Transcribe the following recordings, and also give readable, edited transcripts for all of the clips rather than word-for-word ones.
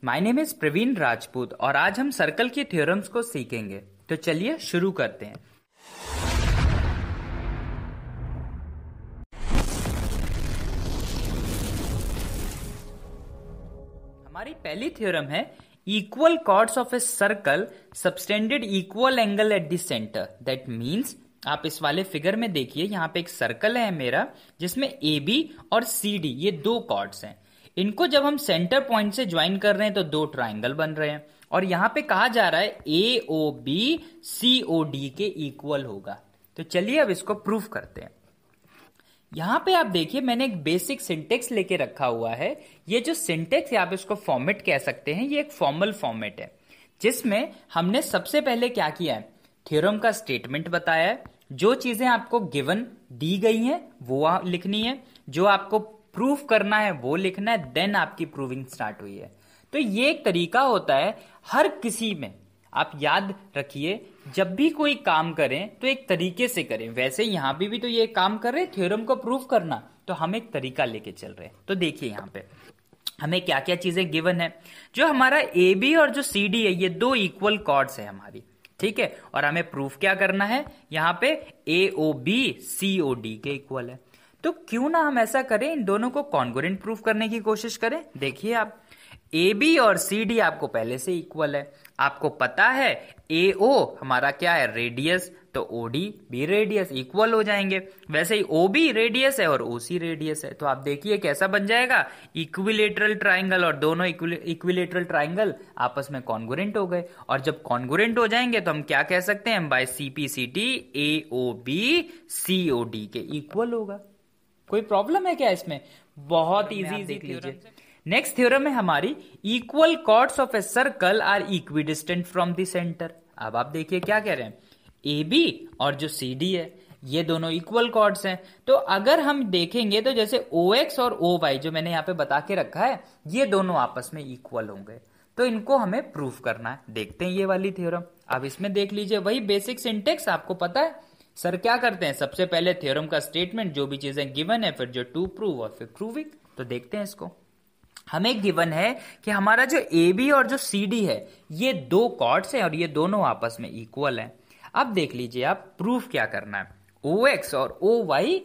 My name is Praveen Rajput और आज हम सर्कल की थ्योरम्स को सीखेंगे। तो चलिए शुरू करते हैं। हमारी पहली थ्योरम है equal chords of a circle subtended equal angle at the centre. That means आप इस वाले फिगर में देखिए, यहाँ पे एक सर्कल है मेरा जिसमें ए बी और सी डी ये दो कॉर्ड्स हैं। इनको जब हम सेंटर पॉइंट से ज्वाइन कर रहे हैं तो दो ट्राइंगल बन रहे हैं और यहां पे कहा जा रहा है A O B C O D के इक्वल होगा। तो चलिए अब इसको प्रूफ करते हैं। यहां पे आप देखिए मैंने एक बेसिक सिंटेक्स लेके रखा हुआ है। ये जो सिंटेक्स है आप इसको फॉर्मेट कह सकते हैं, ये एक फॉर्मल फॉर्मेट है जिसमें हमने सबसे पहले क्या किया है, थ्योरम का स्टेटमेंट बताया है। जो चीजें आपको गिवन दी गई हैं वो लिखनी है, जो आपको प्रूफ करना है वो लिखना है, देन आपकी प्रूविंग स्टार्ट हुई है। तो ये एक तरीका होता है हर किसी में, आप याद रखिए जब भी कोई काम करें तो एक तरीके से करें। वैसे यहां भी तो ये काम कर रहे थ्योरम को प्रूफ करना, तो हम एक तरीका लेके चल रहे हैं। तो देखिए यहां पे हमें क्या क्या चीजें गिवन है। जो हमारा ए बी और जो सी डी है ये दो इक्वल कॉर्ड्स है हमारी, ठीक है। और हमें प्रूफ क्या करना है, यहां पे A O B C O D के इक्वल है। तो क्यों ना हम ऐसा करें, इन दोनों को कॉन्ग्रुएंट प्रूफ करने की कोशिश करें। देखिए आप ए बी और सी डी आपको पहले से इक्वल है। आपको पता है ए ओ हमारा क्या है, रेडियस, तो ओ डी भी रेडियस, इक्वल हो जाएंगे। वैसे ही ओ बी रेडियस है और ओ सी रेडियस है। तो आप देखिए कैसा बन जाएगा, इक्विलेटरल ट्राइंगल, और दोनों इक्विलेटरल ट्राइंगल आपस में कॉन्ग्रुएंट हो गए। और जब कॉन्ग्रुएंट हो जाएंगे तो हम क्या कह सकते हैं, by CPCT A O B C O D के इक्वल होगा। कोई प्रॉब्लम है क्या इसमें? बहुत इजी देख लीजिए। नेक्स्ट थ्योरम है हमारी equal chords of a circle are equidistant from the centre. अब आप देखिए क्या कह रहे हैं, ए बी और जो सी डी है ये दोनों इक्वल कॉर्ड्स हैं। तो अगर हम देखेंगे तो जैसे ओ एक्स और ओ वाई जो मैंने यहां पे बता के रखा है ये दोनों आपस में इक्वल होंगे। तो इनको हमें प्रूफ करना है। देखते हैं ये वाली थ्योरम। अब इसमें देख लीजिए वही बेसिक सिंटेक्स आपको पता है। सर क्या करते हैं, सबसे पहले थ्योरम का स्टेटमेंट, जो भी चीजें गिवन है, फिर जो टू प्रूव और फिर प्रूविंग। तो देखते हैं इसको। हमें गिवन है कि हमारा जो ए बी और जो सी डी है ये दो कॉर्ड्स हैं और ये दोनों आपस में इक्वल हैं। अब देख लीजिए आप प्रूफ क्या करना है, ओ एक्स और ओ वाई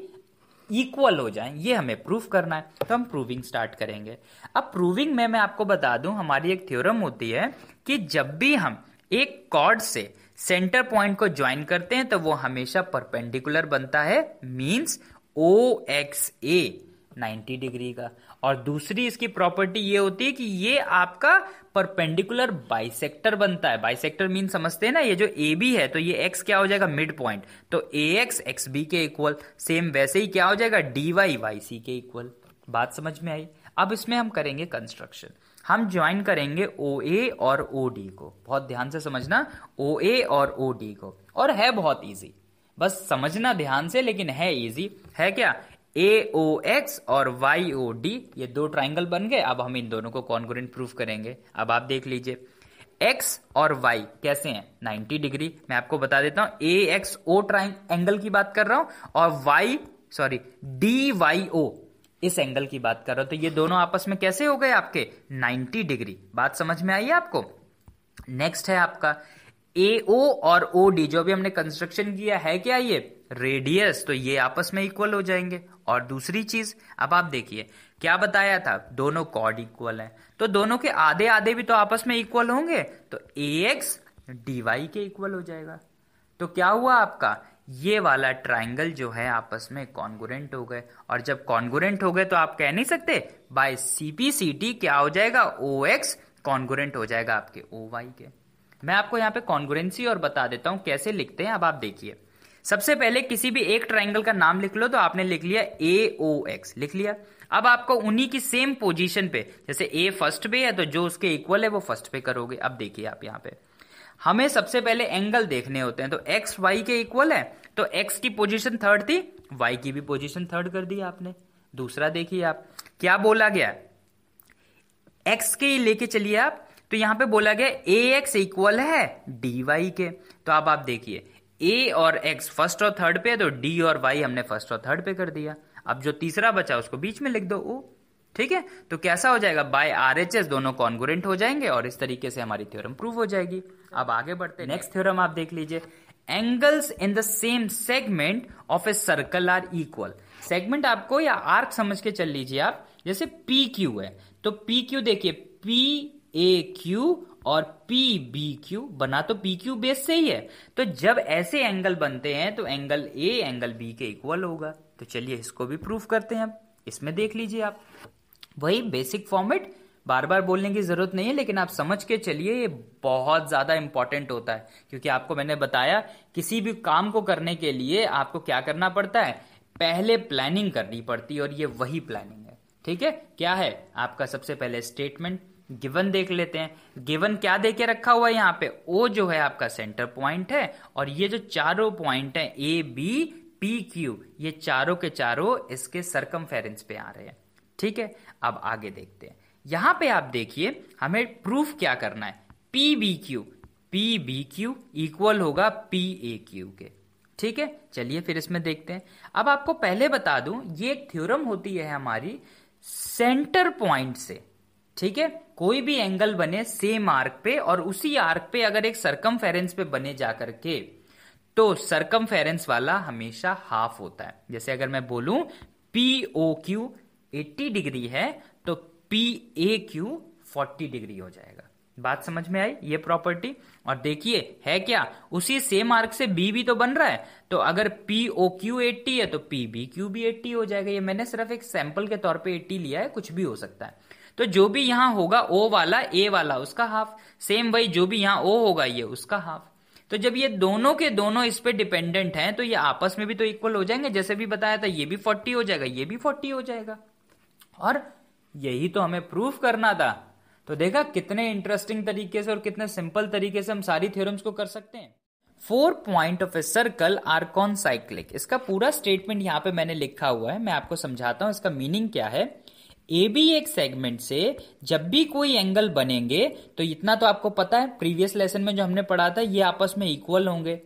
इक्वल हो जाएं, ये हमें प्रूफ करना है। तो हम प्रूविंग स्टार्ट करेंगे। अब प्रूविंग में मैं आपको बता दूं, हमारी एक थ्योरम होती है कि जब भी हम एक कॉर्ड से सेंटर पॉइंट को ज्वाइन करते हैं तो वो हमेशा परपेंडिकुलर बनता है, मींस ओ एक्स ए 90 डिग्री का। और दूसरी इसकी प्रॉपर्टी ये होती है कि ये आपका परपेंडिकुलर बाइसेक्टर बनता है। बाइसेक्टर मीन समझते हैं ना, ये जो ए बी है तो ये एक्स क्या हो जाएगा, मिड पॉइंट, तो ए एक्स एक्स बी के इक्वल। सेम वैसे ही क्या हो जाएगा, डी वाई वाई सी के इक्वल। बात समझ में आई? अब इसमें हम करेंगे कंस्ट्रक्शन। हम ज्वाइन करेंगे ओ ए और ओ डी को। बहुत ध्यान से समझना, ओ ए और ओ डी को। और है बहुत इजी, बस समझना ध्यान से, लेकिन है इजी। है क्या, ए ओ एक्स और वाई ओ डी ये दो ट्राइंगल बन गए। अब हम इन दोनों को कॉन्ग्रुएंट प्रूफ करेंगे। अब आप देख लीजिए एक्स और वाई कैसे हैं, 90 डिग्री। मैं आपको बता देता हूं, ए एक्स ओ एंगल की बात कर रहा हूं और डी वाई ओ इस एंगल की बात कर रहा हूं। तो ये दोनों आपस में कैसे हो गए आपके, 90 डिग्री। बात समझ में आई है आपको? नेक्स्ट है आपका ए ओ और ओ डी, जो भी हमने कंस्ट्रक्शन किया है क्या, ये रेडियस, तो ये आपस में इक्वल हो जाएंगे। और दूसरी चीज, अब आप देखिए क्या बताया था, दोनों कॉर्ड इक्वल हैं तो दोनों के आधे आधे भी तो आपस में इक्वल होंगे, तो ए एक्स डी वाई के इक्वल हो जाएगा। तो क्या हुआ आपका, ये वाला ट्राइंगल जो है आपस में कॉन्ग्रुएंट हो गए। और जब कॉन्ग्रुएंट हो गए तो आप कह नहीं सकते बाय सीपीसीटी क्या हो जाएगा, ओ एक्स कॉन्ग्रुएंट हो जाएगा आपके ओ वाई के। मैं आपको यहाँ पे कॉन्ग्रुएंसी और बता देता हूं कैसे लिखते हैं। अब आप देखिए, सबसे पहले किसी भी एक ट्राइंगल का नाम लिख लो। तो आपने लिख लिया ए ओ एक्स, लिख लिया। अब आपको उन्हीं की सेम पोजीशन पे, जैसे ए फर्स्ट पे है तो जो उसके इक्वल है वो फर्स्ट पे करोगे। अब देखिए आप यहाँ पे हमें सबसे पहले एंगल देखने होते हैं, तो एक्स वाई के इक्वल है, तो एक्स की पोजीशन थर्ड थी, वाई की भी पोजीशन थर्ड कर दी आपने। दूसरा देखिए आप क्या बोला गया, एक्स के लेके चलिए आप, तो यहां पे बोला गया ए एक्स इक्वल है डी वाई के। तो अब आप देखिए ए और एक्स फर्स्ट और थर्ड पे है, तो डी और वाई हमने फर्स्ट और थर्ड पे कर दिया। अब जो तीसरा बचा उसको बीच में लिख दो ओ। ठीक है, तो कैसा हो जाएगा, बाय RHS दोनों कॉन्ग्रुएंट हो जाएंगे और इस तरीके से हमारी थ्योरम प्रूव हो जाएगी। अब आगे बढ़ते हैं, नेक्स्ट थ्योरम आप देख लीजिए, angles in the same segment of a circle are equal. Segment आपको या आर्क समझ के चल लीजिए आप, जैसे PQ है तो PQ देखिए PAQ और PBQ बना तो PQ बेस से ही है, तो जब ऐसे एंगल बनते हैं तो एंगल A एंगल B के इक्वल होगा। तो चलिए इसको भी प्रूफ करते हैं। अब इसमें देख लीजिए आप, वही बेसिक फॉर्मेट, बार बार बोलने की जरूरत नहीं है, लेकिन आप समझ के चलिए, ये बहुत ज्यादा इंपॉर्टेंट होता है, क्योंकि आपको मैंने बताया किसी भी काम को करने के लिए आपको क्या करना पड़ता है, पहले प्लानिंग करनी पड़ती है, और ये वही प्लानिंग है। ठीक है, क्या है आपका, सबसे पहले स्टेटमेंट गिवन देख लेते हैं। गिवन क्या देके रखा हुआ है यहाँ पे, ओ जो है आपका सेंटर पॉइंट है, और ये जो चारों पॉइंट है ABPQ, ये चारों के चारों इसके सरकमफेरेंस पे आ रहे हैं। ठीक है, अब आगे देखते हैं, यहां पे आप देखिए हमें प्रूफ क्या करना है, PBQ इक्वल होगा PAQ के। ठीक है, चलिए फिर इसमें देखते हैं। अब आपको पहले बता दूं, ये एक थ्योरम होती है हमारी सेंटर पॉइंट से। ठीक है, कोई भी एंगल बने सेम आर्क पे, और उसी आर्क पे अगर एक सरकमफेरेंस पे बने जाकर के, तो सरकमफेरेंस वाला हमेशा हाफ होता है। जैसे अगर मैं बोलूं POQ 80 डिग्री है तो PAQ 40 डिग्री हो जाएगा। बात समझ में आई, ये प्रॉपर्टी। और देखिए है क्या, उसी सेम आर्क से B भी तो बन रहा है, तो अगर POQ 80 है तो PBQ भी 80 हो जाएगा। ये मैंने सिर्फ एक सैंपल के तौर पे 80 लिया है, कुछ भी हो सकता है। तो जो भी यहां होगा O वाला, A वाला उसका हाफ, सेम वही जो भी यहां O होगा ये उसका हाफ। तो जब ये दोनों के दोनों इस पे डिपेंडेंट हैं, तो ये आपस में भी तो इक्वल हो जाएंगे। जैसे भी बताया था, ये भी 40 हो जाएगा, ये भी 40 हो जाएगा, और यही तो हमें प्रूफ करना था। तो देखा कितने इंटरेस्टिंग तरीके से और कितने सिंपल तरीके से हम सारी थ्योरम्स को कर सकते हैं। 4 point of a circle are concyclic, इसका पूरा स्टेटमेंट यहां पे मैंने लिखा हुआ है, मैं आपको समझाता हूं इसका मीनिंग क्या है। AB एक सेगमेंट से जब भी कोई एंगल बनेंगे, तो इतना तो आपको पता है, प्रीवियस लेसन में जो हमने पढ़ा था, ये आपस में इक्वल होंगे,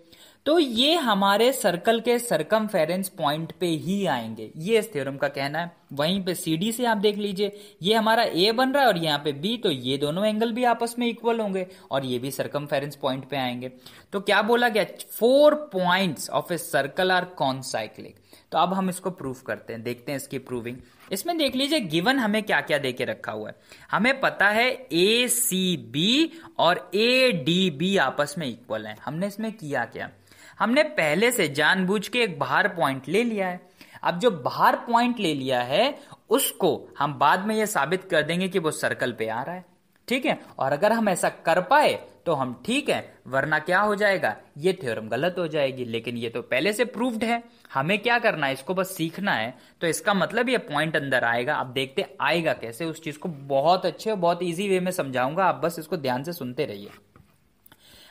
तो ये हमारे सर्कल के सरकमफेरेंस पॉइंट पे ही आएंगे, ये इस थ्योरम का कहना है। वहीं पे CD से आप देख लीजिए, ये हमारा A बन रहा है और यहाँ पे B, तो ये दोनों एंगल भी आपस में इक्वल होंगे और ये भी सरकमफेरेंस पॉइंट पे आएंगे। तो क्या बोला गया, 4 points of a circle are concyclic. तो अब हम इसको प्रूफ करते हैं, देखते हैं इसकी प्रूविंग। इसमें देख लीजिए गिवन हमें क्या क्या देके रखा हुआ है। हमें पता है ACB और ADB आपस में इक्वल है। हमने इसमें किया क्या, हमने पहले से जानबूझ के एक बाहर पॉइंट ले लिया है। अब जो बाहर पॉइंट ले लिया है उसको हम बाद में यह साबित कर देंगे कि वो सर्कल पे आ रहा है। ठीक है, और अगर हम ऐसा कर पाए तो हम ठीक है, वरना क्या हो जाएगा, ये थ्योरम गलत हो जाएगी। लेकिन ये तो पहले से प्रूव्ड है, हमें क्या करना है, इसको बस सीखना है। तो इसका मतलब ये पॉइंट अंदर आएगा। अब देखते आएगा कैसे, उस चीज को बहुत अच्छे और बहुत इजी वे में समझाऊंगा, आप बस इसको ध्यान से सुनते रहिए।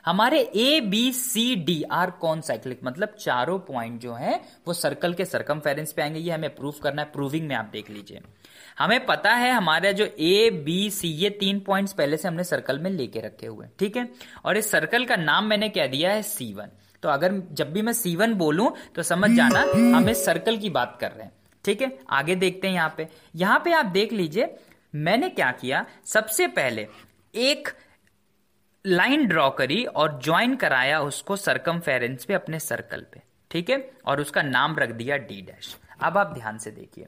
हमारे ABCD आर कॉनसाइक्लिक, मतलब चारों पॉइंट जो हैं वो सर्कल के सरकमफेरेंस पे आएंगे। ये हमें प्रूफ करना है, प्रूविंग में आप देख लीजिए। हमें पता है हमारा जो ABC, ये 3 पॉइंट्स पहले से हमने सर्कल में लेके रखे हुए, ठीक है, और इस सर्कल का नाम मैंने क्या दिया है, C1। तो अगर जब भी मैं C1 बोलूं तो समझ जाना हम इस सर्कल की बात कर रहे हैं। ठीक है, आगे देखते हैं। यहां पे आप देख लीजिए मैंने क्या किया, सबसे पहले एक लाइन ड्रॉ करी और ज्वाइन कराया उसको सरकमफेरेंस पे अपने सर्कल पे। ठीक है, और उसका नाम रख दिया D'। अब आप ध्यान से देखिए,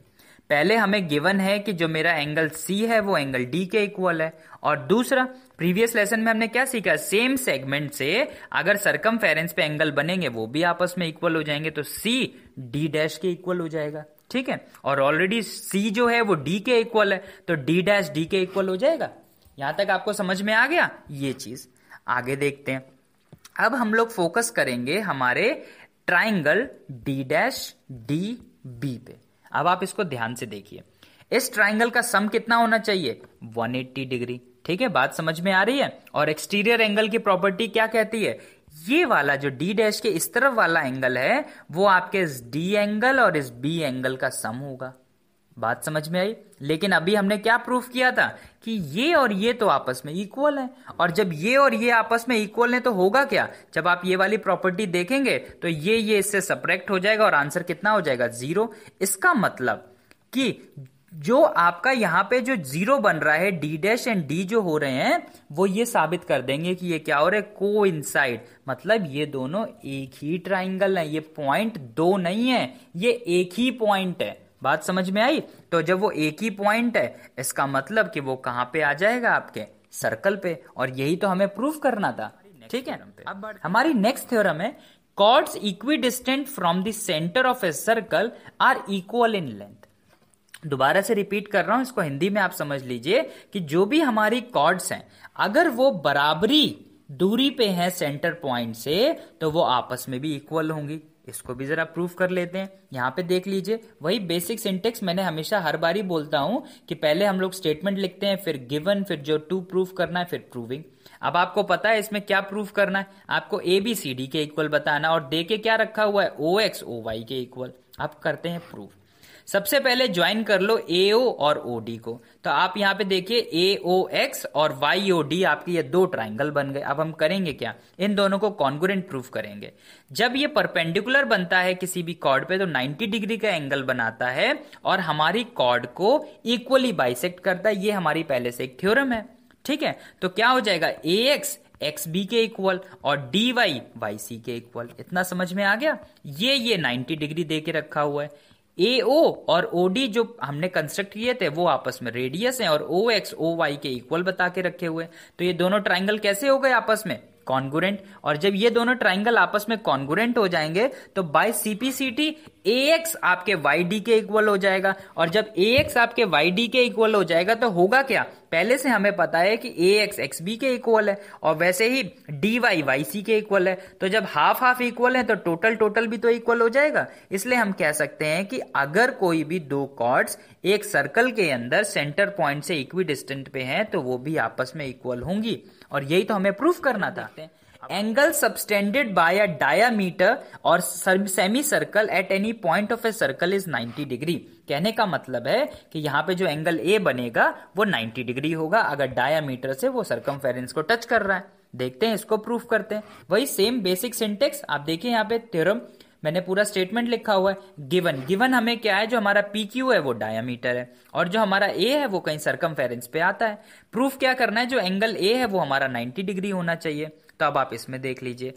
पहले हमें गिवन है कि जो मेरा एंगल C है वो एंगल D के इक्वल है, और दूसरा प्रीवियस लेसन में हमने क्या सीखा, सेम सेगमेंट से अगर सरकमफेरेंस पे एंगल बनेंगे वो भी आपस में इक्वल हो जाएंगे, तो C D' के इक्वल हो जाएगा। ठीक है, और ऑलरेडी C जो है वो D के इक्वल है, तो D' D के इक्वल हो जाएगा। यहां तक आपको समझ में आ गया ये चीज। आगे देखते हैं, अब हम लोग फोकस करेंगे हमारे ट्राइंगल D'DB पे। अब आप इसको ध्यान से देखिए, इस ट्राइंगल का सम कितना होना चाहिए, 180 डिग्री। ठीक है, बात समझ में आ रही है। और एक्सटीरियर एंगल की प्रॉपर्टी क्या कहती है, ये वाला जो D' के इस तरफ वाला एंगल है वो आपके इस D एंगल और इस B एंगल का सम होगा। बात समझ में आई। लेकिन अभी हमने क्या प्रूफ किया था कि ये और ये तो आपस में इक्वल है, और जब ये और ये आपस में इक्वल है तो होगा क्या, जब आप ये वाली प्रॉपर्टी देखेंगे तो ये इससे सब्ट्रैक्ट हो जाएगा और आंसर कितना हो जाएगा, 0। इसका मतलब कि जो आपका यहाँ पे जो जीरो बन रहा है, डी डैश एंड डी जो हो रहे हैं, वो ये साबित कर देंगे कि ये क्या हो रहा है, कोइंसाइड, मतलब ये दोनों एक ही ट्राइंगल है। ये पॉइंट दो नहीं है, ये एक ही पॉइंट है। बात समझ में आई? तो जब वो एक ही पॉइंट है, इसका मतलब कि वो कहां पे आ जाएगा, आपके सर्कल पे, और यही तो हमें प्रूफ करना था। ठीक है, अब हमारी नेक्स्ट थ्योरम है, chords equidistant from the centre of a circle are equal in length. दोबारा से रिपीट कर रहा हूं, इसको हिंदी में आप समझ लीजिए कि जो भी हमारी कॉर्ड्स हैं, अगर वो बराबरी दूरी पे हैं सेंटर पॉइंट से, तो वो आपस में भी इक्वल होंगी। इसको भी जरा प्रूफ कर लेते हैं। यहां पे देख लीजिए, वही बेसिक सिंटेक्स मैंने हमेशा हर बारी बोलता हूं कि पहले हम लोग स्टेटमेंट लिखते हैं, फिर गिवन, फिर जो टू प्रूफ करना है, फिर प्रूविंग। अब आपको पता है इसमें क्या प्रूफ करना है, आपको ए बी सी डी के इक्वल बताना, और दे के क्या रखा हुआ है, ओ एक्स ओ वाई के इक्वल। आप करते हैं प्रूफ। सबसे पहले ज्वाइन कर लो AO और OD को, तो आप यहां पे देखिए AOX और YOD आपके ये दो ट्राइंगल बन गए। अब हम करेंगे क्या, इन दोनों को कॉन्ग्रुएंट प्रूफ करेंगे। जब ये परपेंडिकुलर बनता है किसी भी कॉर्ड पे, तो 90 डिग्री का एंगल बनाता है और हमारी कॉर्ड को इक्वली बाइसेक्ट करता है। ये हमारी पहले से एक थ्योरम है। ठीक है, तो क्या हो जाएगा, AX XB के इक्वल और DY YC के इक्वल। इतना समझ में आ गया? ये 90 डिग्री दे के रखा हुआ है। AO और OD जो हमने कंस्ट्रक्ट किए थे, वो आपस में रेडियस हैं, और OX OY के इक्वल बता के रखे हुए। तो ये दोनों ट्राइंगल कैसे हो गए आपस में, कॉन्ग्रुएंट। और जब ये दोनों ट्राइंगल आपस में कॉन्ग्रुएंट हो जाएंगे, तो बाय CPCT AX आपके YD के इक्वल हो जाएगा। और जब AX आपके YD के इक्वल हो जाएगा, तो होगा क्या, पहले से हमें पता है कि AX XB के इक्वल है, और वैसे ही DY YC के इक्वल है। तो जब हाफ हाफ इक्वल है, तो टोटल भी तो इक्वल हो जाएगा। इसलिए हम कह सकते हैं कि अगर कोई भी दो कॉर्ड्स एक सर्कल के अंदर सेंटर पॉइंट से इक्विडिस्टेंट पे हैं, तो वो भी आपस में इक्वल होंगी। और यही तो हमें प्रूफ करना था। Angle subtended by a diameter or semicircle at any point of a circle is 90 degree. कहने का मतलब है कि यहाँ पे जो एंगल ए बनेगा वो 90 डिग्री होगा, अगर डायामीटर से वो सर्कमफेरेंस को टच कर रहा है। देखते हैं, इसको प्रूफ करते हैं। वही सेम बेसिक सिंटेक्स, आप देखिए यहाँ पे थ्योरम मैंने पूरा स्टेटमेंट लिखा हुआ है। गिवन हमें क्या है, जो हमारा PQ है वो डायामीटर है, और जो हमारा A है वो कहीं सर्कमफेरेंस पे आता है। प्रूफ क्या करना है, जो एंगल A है वो हमारा 90 डिग्री होना चाहिए। तो अब आप इसमें देख लीजिए,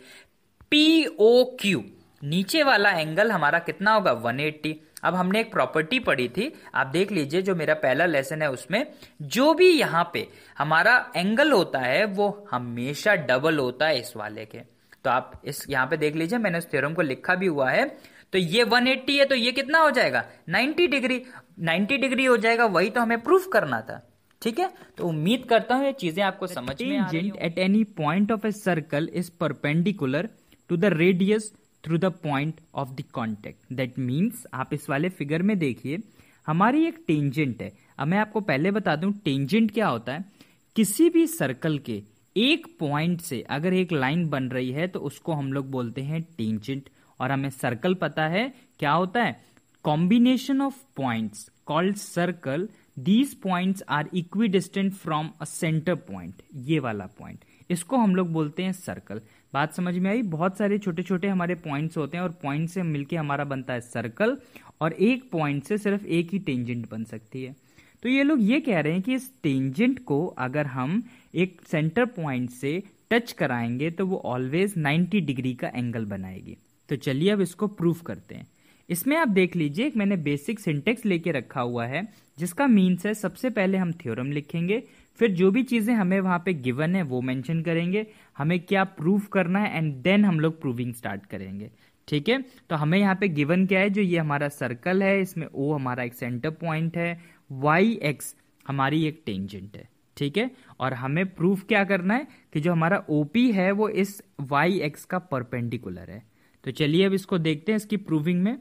POQ नीचे वाला एंगल हमारा कितना होगा, 180। अब हमने एक प्रॉपर्टी पढ़ी थी, आप देख लीजिए, जो मेरा पहला लेसन है उसमें, जो भी यहां पे हमारा एंगल होता है वो हमेशा डबल होता है इस वाले के। तो आप इस यहां पे देख लीजिए, मैंने उस थ्योरम को लिखा भी हुआ है। तो ये 180 है, तो ये कितना हो जाएगा, 90 डिग्री। 90 डिग्री हो जाएगा, वही तो हमें प्रूफ करना था। ठीक है, तो उम्मीद करता हूं ये चीजें आपको समझ में आ रही होंगी। At any point of a circle is perpendicular to the radius through the point of the contact. That means, आप इस वाले फिगर में देखिए, हमारी एक टेंजेंट है। अब मैं आपको पहले बता दूं टेंजेंट क्या होता है। किसी भी सर्कल के एक पॉइंट से अगर एक लाइन बन रही है, तो उसको हम लोग बोलते हैं टेंजेंट। और हमें सर्कल पता है क्या होता है, combination of points called circle. These points are equidistant from a centre point. ये वाला पॉइंट, इसको हम लोग बोलते हैं सर्कल। बात समझ में आई? बहुत सारे छोटे छोटे हमारे पॉइंट्स होते हैं, और पॉइंट से मिलके हमारा बनता है सर्कल, और एक पॉइंट से सिर्फ एक ही टेंजेंट बन सकती है। तो ये लोग ये कह रहे हैं कि इस टेंजेंट को अगर हम एक सेंटर पॉइंट से टच कराएंगे, तो वो ऑलवेज 90 डिग्री का एंगल बनाएगी। तो चलिए अब इसको प्रूफ करते हैं। इसमें आप देख लीजिए, मैंने बेसिक सिंटेक्स लेके रखा हुआ है, जिसका मीन्स है सबसे पहले हम थ्योरम लिखेंगे, फिर जो भी चीजें हमें वहां पे गिवन है वो मेंशन करेंगे, हमें क्या प्रूफ करना है, एंड देन हम लोग प्रूविंग स्टार्ट करेंगे। ठीक है, तो हमें यहाँ पे गिवन क्या है, जो ये हमारा सर्कल है, इसमें O हमारा एक सेंटर पॉइंट है, YX हमारी एक टेंजेंट है। ठीक है, और हमें प्रूफ क्या करना है कि जो हमारा OP है वो इस YX का परपेंडिकुलर है। तो चलिए अब इसको देखते हैं, इसकी प्रूविंग में।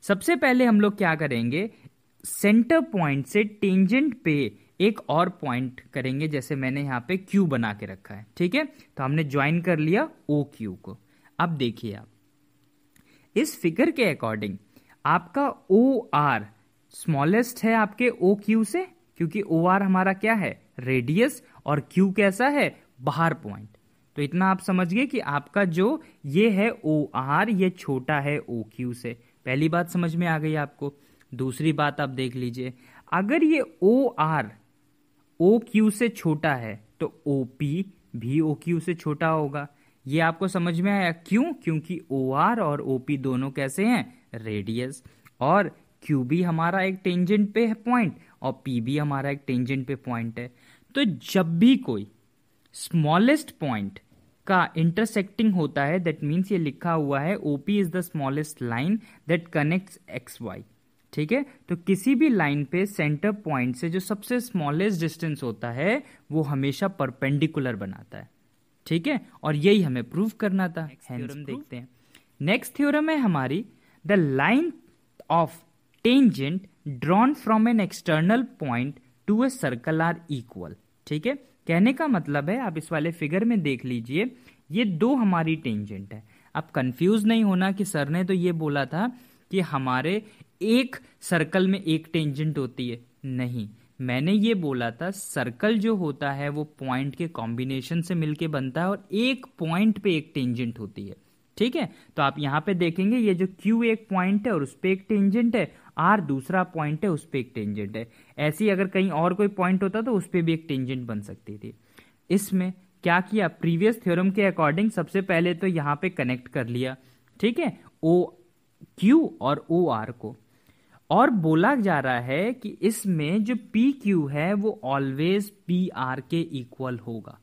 सबसे पहले हम लोग क्या करेंगे, सेंटर पॉइंट से टेंजेंट पे एक और पॉइंट करेंगे, जैसे मैंने यहाँ पे Q बना के रखा है। ठीक है, तो हमने ज्वाइन कर लिया OQ को। अब देखिए, आप इस फिगर के अकॉर्डिंग आपका OR स्मॉलेस्ट है आपके OQ से, क्योंकि OR हमारा क्या है, रेडियस, और Q कैसा है, बाहर पॉइंट। तो इतना आप समझ गए कि आपका जो ये है OR, ये छोटा है OQ से। पहली बात समझ में आ गई आपको। दूसरी बात आप देख लीजिए, अगर ये ओ आर ओ क्यू से छोटा है तो ओ पी भी ओ क्यू से छोटा होगा। ये आपको समझ में आया? क्यों? क्योंकि ओ आर और ओ पी दोनों कैसे हैं? रेडियस। और क्यू भी हमारा एक टेंजेंट पे है पॉइंट, और पी भी हमारा एक टेंजेंट पे पॉइंट है। तो जब भी कोई स्मॉलेस्ट पॉइंट का इंटरसेक्टिंग होता है, दैट मीन्स ये लिखा हुआ है OP is the smallest line that connects X Y. ठीक है, तो किसी भी लाइन पे सेंटर पॉइंट से जो सबसे स्मॉलेस्ट डिस्टेंस होता है वो हमेशा परपेंडिकुलर बनाता है। ठीक है, और यही हमें प्रूव करना था। थ्योरम देखते हैं। नेक्स्ट थ्योरम है हमारी, the line of tangent drawn from an external point to a circle are equal. ठीक है, कहने का मतलब है, आप इस वाले फिगर में देख लीजिए, ये दो हमारी टेंजेंट है। अब कंफ्यूज नहीं होना कि सर ने तो ये बोला था कि हमारे एक सर्कल में एक टेंजेंट होती है। नहीं, मैंने ये बोला था सर्कल जो होता है वो पॉइंट के कॉम्बिनेशन से मिलके बनता है और एक पॉइंट पे एक टेंजेंट होती है। ठीक है, तो आप यहां पे देखेंगे ये जो Q एक पॉइंट है और उस पे एक टेंजेंट है, R दूसरा पॉइंट है उस पे एक टेंजेंट है। ऐसी अगर कहीं और कोई पॉइंट होता तो उस पे भी एक टेंजेंट बन सकती थी। इसमें क्या किया, प्रीवियस थ्योरम के अकॉर्डिंग सबसे पहले तो यहां पे कनेक्ट कर लिया। ठीक है, ओ क्यू और ओ आर को, और बोला जा रहा है कि इसमें जो पी क्यू है वो ऑलवेज पी आर के इक्वल होगा।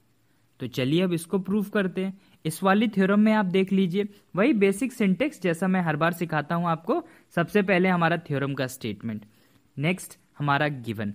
तो चलिए अब इसको प्रूव करते हैं। इस वाली थ्योरम में आप देख लीजिए वही बेसिक सिंटेक्स जैसा मैं हर बार सिखाता हूं आपको। सबसे पहले हमारा थ्योरम का स्टेटमेंट, नेक्स्ट हमारा गिवन।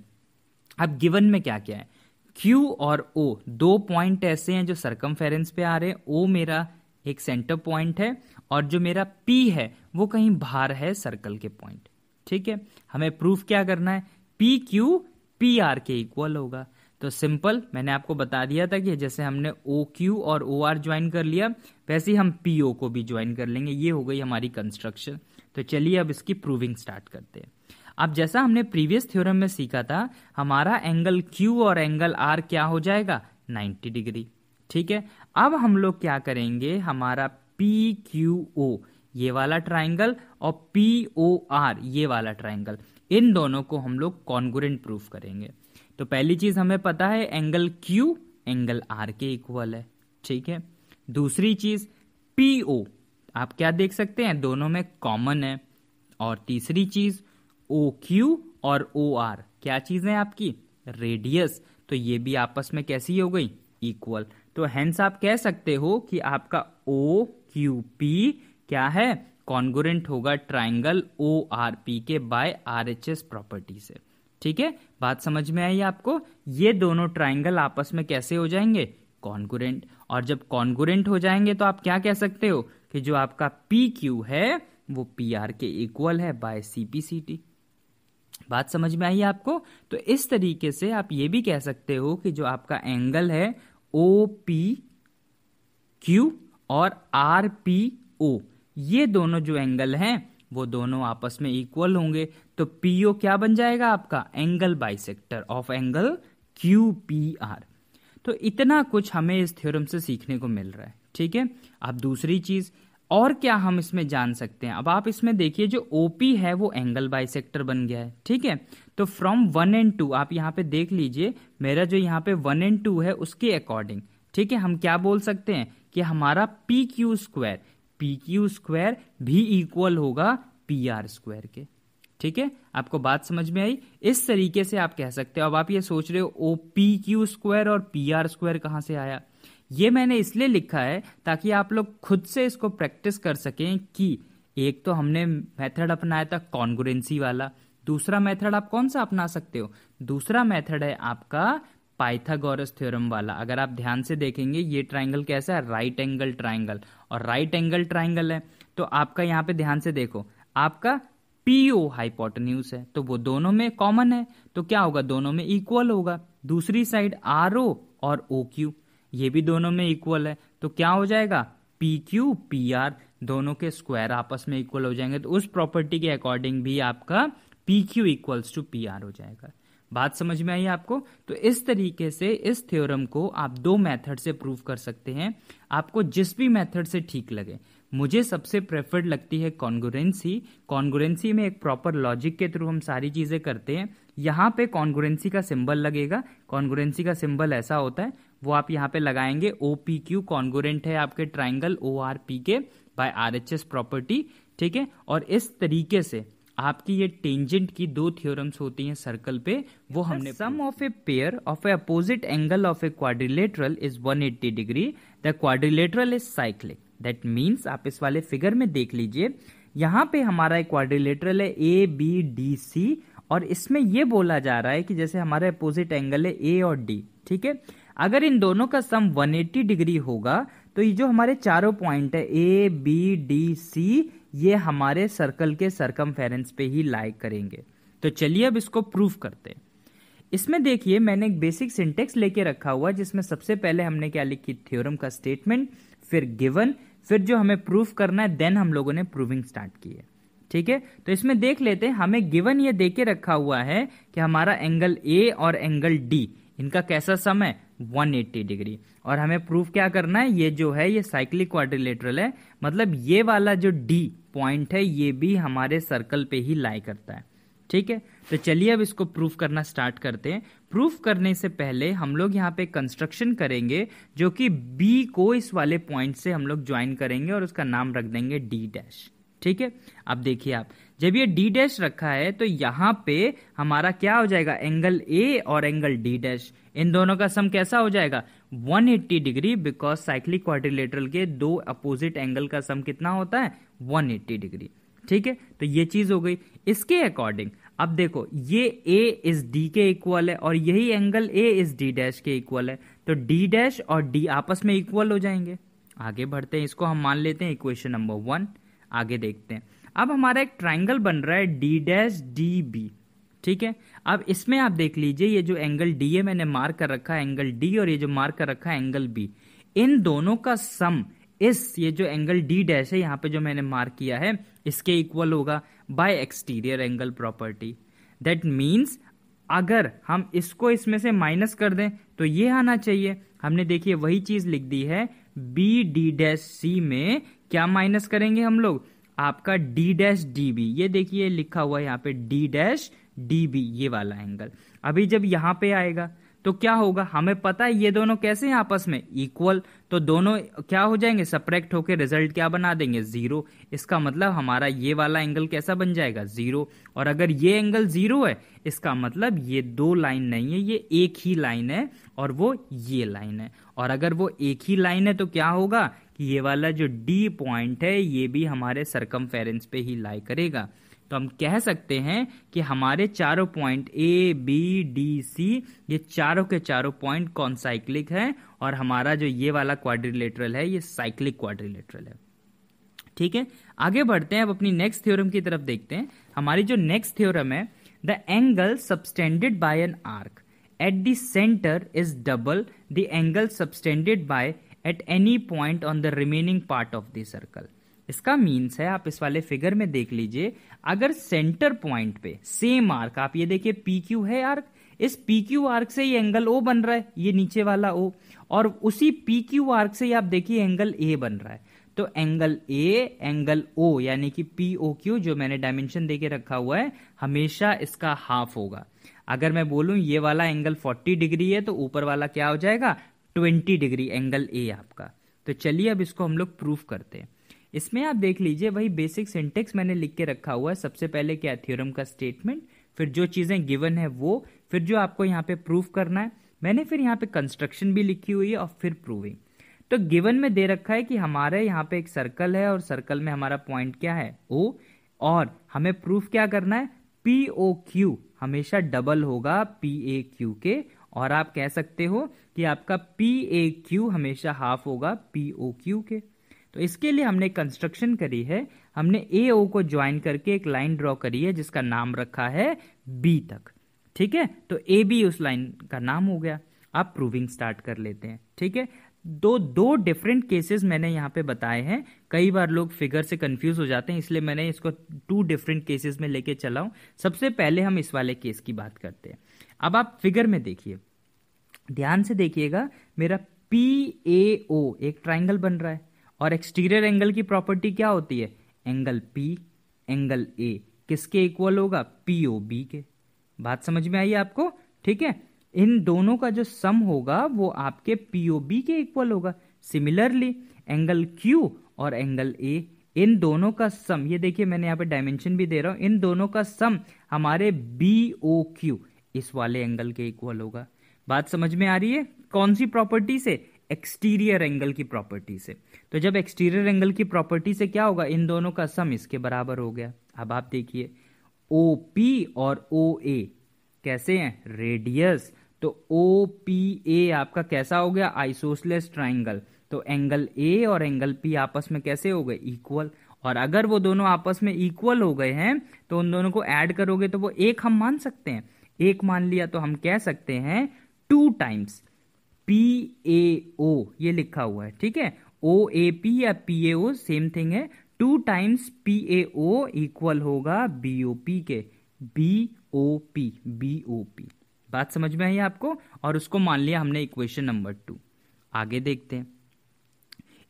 अब गिवन में क्या क्या है, Q और O दो पॉइंट ऐसे हैं जो सरकमफेरेंस पे आ रहे हैं। O मेरा एक सेंटर पॉइंट है और जो मेरा P है वो कहीं बाहर है सर्कल के पॉइंट। ठीक है, हमें प्रूफ क्या करना है, पी क्यू पी आर के इक्वल होगा। तो सिंपल, मैंने आपको बता दिया था कि जैसे हमने ओ क्यू और ओ आर ज्वाइन कर लिया वैसे ही हम पी ओ को भी ज्वाइन कर लेंगे। ये हो गई हमारी कंस्ट्रक्शन। तो चलिए अब इसकी प्रूविंग स्टार्ट करते हैं। अब जैसा हमने प्रीवियस थ्योरम में सीखा था, हमारा एंगल क्यू और एंगल आर क्या हो जाएगा, 90 डिग्री। ठीक है, अब हम लोग क्या करेंगे, हमारा पी क्यू ओ ये वाला ट्राइंगल और पी ओ आर ये वाला ट्राइंगल, इन दोनों को हम लोग कॉन्ग्रुएंट प्रूफ करेंगे। तो पहली चीज हमें पता है एंगल क्यू एंगल आर के इक्वल है। ठीक है, दूसरी चीज पी ओ, आप क्या देख सकते हैं, दोनों में कॉमन है। और तीसरी चीज ओ क्यू और ओ आर क्या चीज है आपकी, रेडियस। तो ये भी आपस में कैसी हो गई, इक्वल। तो हेंस आप कह सकते हो कि आपका ओ क्यू पी क्या है, कॉन्ग्रुएंट होगा ट्राइंगल ओ आर पी के by R H S property से। ठीक है, बात समझ में आई आपको? ये दोनों ट्राइंगल आपस में कैसे हो जाएंगे, कॉन्ग्रुएंट। और जब कॉन्ग्रुएंट हो जाएंगे तो आप क्या कह सकते हो कि जो आपका पी क्यू है वो पी आर के इक्वल है by C P C T. बात समझ में आई आपको? तो इस तरीके से आप ये भी कह सकते हो कि जो आपका एंगल है ओ पी क्यू और आर पी ओ, ये दोनों जो एंगल हैं वो दोनों आपस में इक्वल होंगे। तो पीओ क्या बन जाएगा आपका, angle bisector of angle Q P R. तो इतना कुछ हमें इस थ्योरम से सीखने को मिल रहा है। ठीक है, अब दूसरी चीज और क्या हम इसमें जान सकते हैं। अब आप इसमें देखिए जो ओपी है वो एंगल बाइसेक्टर बन गया है। ठीक है, तो फ्रॉम 1 and 2 आप यहां पे देख लीजिए, मेरा जो यहाँ पे 1 and 2 है उसके अकॉर्डिंग, ठीक है, हम क्या बोल सकते हैं कि हमारा पी क्यू स्क्वायर भी इक्वल होगा पी आर स्क्वायर के। ठीक है, आपको बात समझ में आई? इस तरीके से आप कह सकते हो। अब आप ये सोच रहे हो ओ पी क्यू स्क्वायर और पी आर स्क्वायर कहां से आया, ये मैंने इसलिए लिखा है ताकि आप लोग खुद से इसको प्रैक्टिस कर सकें कि एक तो हमने मेथड अपनाया था कॉन्ग्रुएंसी वाला, दूसरा मेथड आप कौन सा अपना सकते हो, दूसरा मेथड है आपका पाइथागोरस थ्योरम वाला। अगर आप ध्यान से देखेंगे ये ट्राइंगल कैसा है, राइट एंगल ट्राइंगल, और राइट एंगल ट्राइंगल है तो आपका यहाँ पे ध्यान से देखो, आपका पीओ हाइपोटेन्यूज है तो वो दोनों में कॉमन है, तो क्या होगा, दोनों में इक्वल होगा। दूसरी साइड आर ओ और ओ क्यू ये भी दोनों में इक्वल है, तो क्या हो जाएगा, पी क्यू पी आर दोनों के स्क्वायर आपस में इक्वल हो जाएंगे। तो उस प्रॉपर्टी के अकॉर्डिंग भी आपका P Q equals to P R हो जाएगा। बात समझ में आई आपको? तो इस तरीके से इस थ्योरम को आप दो मेथड से प्रूव कर सकते हैं, आपको जिस भी मेथड से ठीक लगे। मुझे सबसे प्रेफर्ड लगती है कॉन्ग्रुएंसी। कॉन्ग्रुएंसी में एक प्रॉपर लॉजिक के थ्रू हम सारी चीजें करते हैं। यहाँ पे कॉन्ग्रुएंसी का सिंबल लगेगा। कॉन्ग्रुएंसी का सिंबल ऐसा होता है, वो आप यहाँ पे लगाएंगे। OPQ कॉन्ग्रुएंट है आपके ट्राइंगल ORP के बाय RHS प्रॉपर्टी, ठीक है। और इस तरीके से आपकी ये टेंजेंट की दो थ्योरम्स होती हैं सर्कल पे, वो हमने sum of a pair of a opposite angle of a quadrilateral is 180 degree, the quadrilateral is cyclic. That means आप इस वाले फिगर में देख लीजिए, यहाँ पे हमारा एक क्वाड्रिलेटरल है ABDC, और इसमें ये बोला जा रहा है कि जैसे हमारे अपोजिट एंगल है A और D, ठीक है। अगर इन दोनों का सम 180 डिग्री होगा तो ये जो हमारे चारों पॉइंट है ABDC, ये हमारे सर्कल के सरकमफेरेंस पे ही लाई करेंगे। तो चलिए अब इसको प्रूफ करते हैं। इसमें देखिए मैंने एक बेसिक सिंटेक्स लेके रखा हुआ है, जिसमें सबसे पहले हमने क्या लिखी, थ्योरम का स्टेटमेंट, फिर गिवन, फिर जो हमें प्रूफ करना है, देन हम लोगों ने प्रूविंग स्टार्ट की है, ठीक है। तो इसमें देख लेते हैं, हमें गिवन ये देके रखा हुआ है कि हमारा एंगल A और एंगल D, इनका कैसा सम है, 180 डिग्री। और हमें प्रूफ क्या करना है, ये जो है ये साइक्लिक क्वाड्रिलेटरल है, मतलब ये वाला जो D पॉइंट है ये भी हमारे सर्कल पे ही लाई करता है, ठीक है। तो चलिए अब इसको प्रूफ करना स्टार्ट करते हैं। प्रूफ करने से पहले हम लोग यहाँ पे कंस्ट्रक्शन करेंगे, जो कि B को इस वाले पॉइंट से हम लोग ज्वाइन करेंगे और उसका नाम रख देंगे D', ठीक है। अब देखिए आप, जब ये D' रखा है तो यहाँ पे हमारा क्या हो जाएगा, एंगल A और एंगल D', इन दोनों का सम कैसा हो जाएगा, 180 डिग्री, बिकॉज साइक्लिक क्वाड्रिलेटरल के दो अपोजिट एंगल का सम कितना होता है, 180 डिग्री, ठीक है। तो ये चीज हो गई। इसके अकॉर्डिंग अब देखो, ये A इज D के इक्वल है और यही एंगल A इज D' के इक्वल है, तो D' और D आपस में इक्वल हो जाएंगे। आगे बढ़ते हैं, इसको हम मान लेते हैं इक्वेशन नंबर 1। आगे देखते हैं, अब हमारा एक ट्राइंगल बन रहा है D'DB, ठीक है। अब इसमें आप देख लीजिए, ये जो एंगल D है मैंने मार्क कर रखा है एंगल D, और ये जो मार्क कर रखा है एंगल B, इन दोनों का सम इस ये जो एंगल D' है यहाँ पे जो मैंने मार्क किया है, इसके इक्वल होगा bye exterior angle property. That means अगर हम इसको इसमें से माइनस कर दें तो ये आना चाहिए। हमने देखिए वही चीज लिख दी है, BD'C में क्या माइनस करेंगे हम लोग, आपका D'DB, ये देखिए लिखा हुआ है यहाँ पे D'DB, ये वाला एंगल। अभी जब यहाँ पे आएगा तो क्या होगा, हमें पता है ये दोनों कैसे हैं आपस में इक्वल, तो दोनों क्या हो जाएंगे, सब्ट्रैक्ट होके रिजल्ट क्या बना देंगे, 0। इसका मतलब हमारा ये वाला एंगल कैसा बन जाएगा, 0। और अगर ये एंगल 0 है, इसका मतलब ये दो लाइन नहीं है, ये एक ही लाइन है, और वो ये लाइन है। और अगर वो एक ही लाइन है तो क्या होगा कि ये वाला जो D पॉइंट है ये भी हमारे सरकमफेरेंस पे ही लाई करेगा। तो हम कह सकते हैं कि हमारे चारों पॉइंट ABDC, ये चारों के चारों पॉइंट कॉन्साइक्लिक है, और हमारा जो ये वाला क्वाड्रिलेटरल है ये साइक्लिक क्वाड्रिलेटरल है, ठीक है। आगे बढ़ते हैं, अब अपनी नेक्स्ट थ्योरम की तरफ देखते हैं। हमारी जो नेक्स्ट थ्योरम है, the angle subtended bye an arc eight the centre is double the angle subtended by eight any point on the remaining part of the circle. इसका मीन्स है, आप इस वाले फिगर में देख लीजिए, अगर सेंटर पॉइंट पे सेम आर्क, आप ये देखिए PQ है आर्क, इस PQ आर्क से ये एंगल O बन रहा है, ये नीचे वाला O, और उसी PQ आर्क से आप देखिए एंगल A बन रहा है। तो एंगल A एंगल O यानी कि POQ जो मैंने डायमेंशन देके रखा हुआ है, हमेशा इसका हाफ होगा। अगर मैं बोलूं ये वाला एंगल 40 डिग्री है तो ऊपर वाला क्या हो जाएगा, 20 डिग्री एंगल A आपका। तो चलिए अब इसको हम लोग प्रूफ करते हैं। इसमें आप देख लीजिए वही बेसिक सिंटेक्स मैंने लिख के रखा हुआ है। सबसे पहले क्या, थ्योरम का स्टेटमेंट, फिर जो चीजें गिवन है वो, फिर जो आपको यहाँ पे प्रूफ करना है, मैंने फिर यहाँ पे कंस्ट्रक्शन भी लिखी हुई है, और फिर प्रूविंग। तो गिवन में दे रखा है कि हमारे यहाँ पे एक सर्कल है, और सर्कल में हमारा पॉइंट क्या है, O, और हमें प्रूफ क्या करना है, POQ हमेशा डबल होगा PAQ के, और आप कह सकते हो कि आपका PAQ हमेशा हाफ होगा POQ के। तो इसके लिए हमने कंस्ट्रक्शन करी है, हमने AO को ज्वाइन करके एक लाइन ड्रॉ करी है जिसका नाम रखा है B तक, ठीक है। तो AB उस लाइन का नाम हो गया। आप प्रूविंग स्टार्ट कर लेते हैं, ठीक है। दो डिफरेंट केसेस मैंने यहाँ पे बताए हैं। कई बार लोग फिगर से कंफ्यूज हो जाते हैं, इसलिए मैंने इसको 2 डिफरेंट केसेस में लेके चला हूं। सबसे पहले हम इस वाले केस की बात करते हैं। अब आप फिगर में देखिए, ध्यान से देखिएगा, मेरा PAO एक ट्राइंगल बन रहा है, और एक्सटीरियर एंगल की प्रॉपर्टी क्या होती है, एंगल पी एंगल ए किसके इक्वल होगा, पीओबी के। बात समझ में आई आपको, ठीक है। इन दोनों का जो सम होगा वो आपके पीओबी के इक्वल होगा। सिमिलरली एंगल क्यू और एंगल ए, इन दोनों का सम, ये देखिए मैंने यहाँ पे डायमेंशन भी दे रहा हूं, इन दोनों का सम हमारे बीओ क्यू इस वाले एंगल के इक्वल होगा। बात समझ में आ रही है, कौन सी प्रॉपर्टी से, एक्सटीरियर एंगल की प्रॉपर्टी से। तो जब एक्सटीरियर एंगल की प्रॉपर्टी से क्या होगा, इन दोनों का सम इसके बराबर हो गया। अब आप देखिए ओपी और ओ ए कैसे हैं, रेडियस, तो ओ पी ए आपका कैसा हो गया, आइसोसेलेस ट्राइंगल। तो एंगल ए और एंगल पी आपस में कैसे हो गए, इक्वल। और अगर वो दोनों आपस में इक्वल हो गए हैं तो उन दोनों को ऐड करोगे तो वो एक हम मान सकते हैं, एक मान लिया तो हम कह सकते हैं 2 टाइम्स पी ए ओ, ये लिखा हुआ है, ठीक है। ओ ए पी या P A O same thing है। 2 times P A O equal होगा बीओपी के, बीओपी, बीओपी। बात समझ में आई आपको, और उसको मान लिया हमने इक्वेशन नंबर 2। आगे देखते हैं,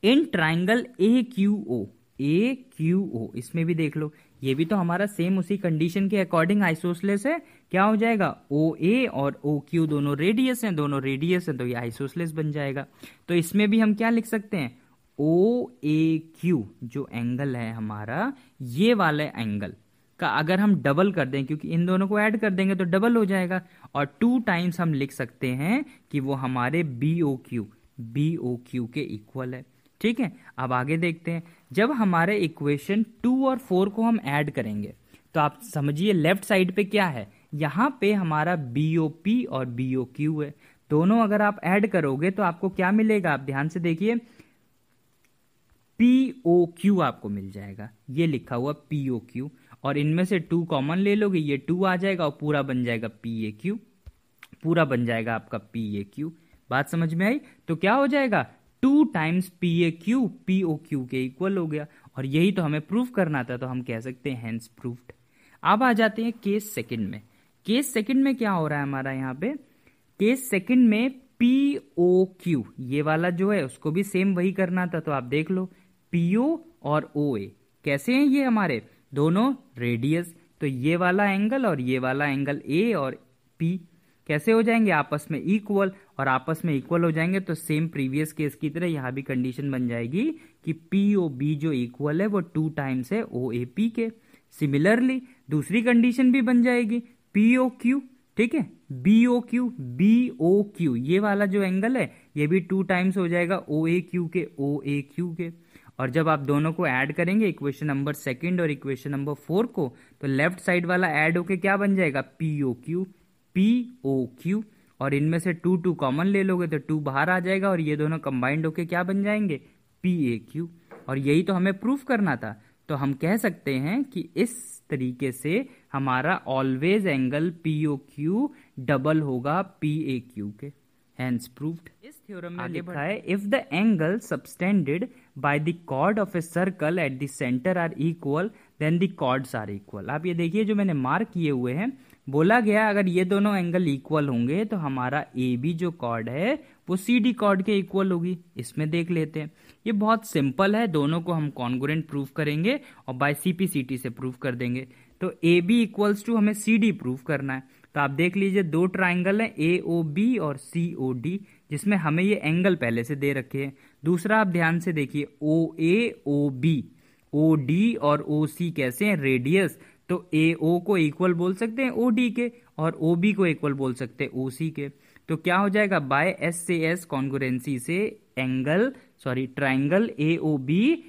in triangle A Q O, A Q O, इसमें भी देख लो, ये भी तो हमारा सेम उसी कंडीशन के अकॉर्डिंग आइसोसेलेस है। क्या हो जाएगा, ओ ए और ओ क्यू दोनों रेडियस हैं, दोनों रेडियस हैं तो ये आइसोसेलेस बन जाएगा। तो इसमें भी हम क्या लिख सकते हैं, ओ ए क्यू जो एंगल है हमारा, ये वाले एंगल का अगर हम डबल कर दें, क्योंकि इन दोनों को ऐड कर देंगे तो डबल हो जाएगा, और 2 टाइम्स हम लिख सकते हैं कि वो हमारे बीओ क्यू के इक्वल है, ठीक है। अब आगे देखते हैं, जब हमारे इक्वेशन 2 और 4 को हम ऐड करेंगे तो आप समझिए लेफ्ट साइड पे क्या है, यहां पे हमारा बीओपी और बीओ क्यू है। दोनों अगर आप ऐड करोगे तो आपको क्या मिलेगा, आप ध्यान से देखिए, पीओ क्यू आपको मिल जाएगा, ये लिखा हुआ पीओ क्यू, और इनमें से 2 कॉमन ले लोगे, ये 2 आ जाएगा और पूरा बन जाएगा पी ए क्यू, पूरा बन जाएगा आपका पी ए क्यू। बात समझ में आई, तो क्या हो जाएगा, 2 times P A Q PO Q के इक्वल हो गया, और यही तो हमें प्रूफ करना था, तो हम कह सकते हैं हेंस प्रूफ्ड। अब आ जाते हैं केस सेकंड में। केस सेकंड में क्या हो रहा है हमारा, यहाँ पे केस सेकंड में पीओ क्यू ये वाला जो है उसको भी सेम वही करना था। तो आप देख लो, पीओ और ओ ए कैसे हैं, ये हमारे दोनों रेडियस, तो ये वाला एंगल और ये वाला एंगल ए और पी कैसे हो जाएंगे, आपस में इक्वल, और आपस में इक्वल हो जाएंगे तो सेम प्रीवियस केस की तरह यहां भी कंडीशन बन जाएगी कि पी ओ बी जो इक्वल है वो 2 टाइम्स है ओ ए पी के। सिमिलरली दूसरी कंडीशन भी बन जाएगी पी ओ क्यू, ठीक है, बी ओ क्यू ये वाला जो एंगल है ये भी 2 टाइम्स हो जाएगा ओ ए क्यू के। और जब आप दोनों को ऐड करेंगे, इक्वेशन नंबर 2 और इक्वेशन नंबर 4 को, तो लेफ्ट साइड वाला ऐड होके क्या बन जाएगा, पीओ क्यू, और इनमें से 2 कॉमन ले लोगे तो 2 बाहर आ जाएगा, और ये दोनों कंबाइंड होके क्या बन जाएंगे, पी ए क्यू। और यही तो हमें प्रूफ करना था। तो हम कह सकते हैं कि इस तरीके से हमारा always angle PO Q double होगा पी ए क्यू के, हेंस प्रूव्ड। इस थ्योरम में लिखा है, if the angle subtended by the chord of a circle at the centre are equal then the chords are equal. आप ये देखिए जो मैंने मार्क किए हुए हैं, बोला गया अगर ये दोनों एंगल इक्वल होंगे तो हमारा ए बी जो कॉर्ड है वो सी डी कॉर्ड के इक्वल होगी। इसमें देख लेते हैं, ये बहुत सिंपल है, दोनों को हम कॉन्ग्रुएंट प्रूफ करेंगे और बाय सीपीसीटी से प्रूफ कर देंगे। तो ए बी इक्वल्स टू हमें सी डी प्रूफ करना है। तो आप देख लीजिए 2 ट्राइंगल है ए ओ बी और सी ओ डी, जिसमें हमें ये एंगल पहले से दे रखे हैं। दूसरा आप ध्यान से देखिए, ओ ए ओ बी, ओ डी और ओ सी कैसे हैं, रेडियस, तो ए ओ को इक्वल बोल सकते हैं ओ डी के, और ओ बी को इक्वल बोल सकते हैं ओ सी के। तो क्या हो जाएगा, बाय एस से एस कॉन्ग्रुएंसी से triangle A O B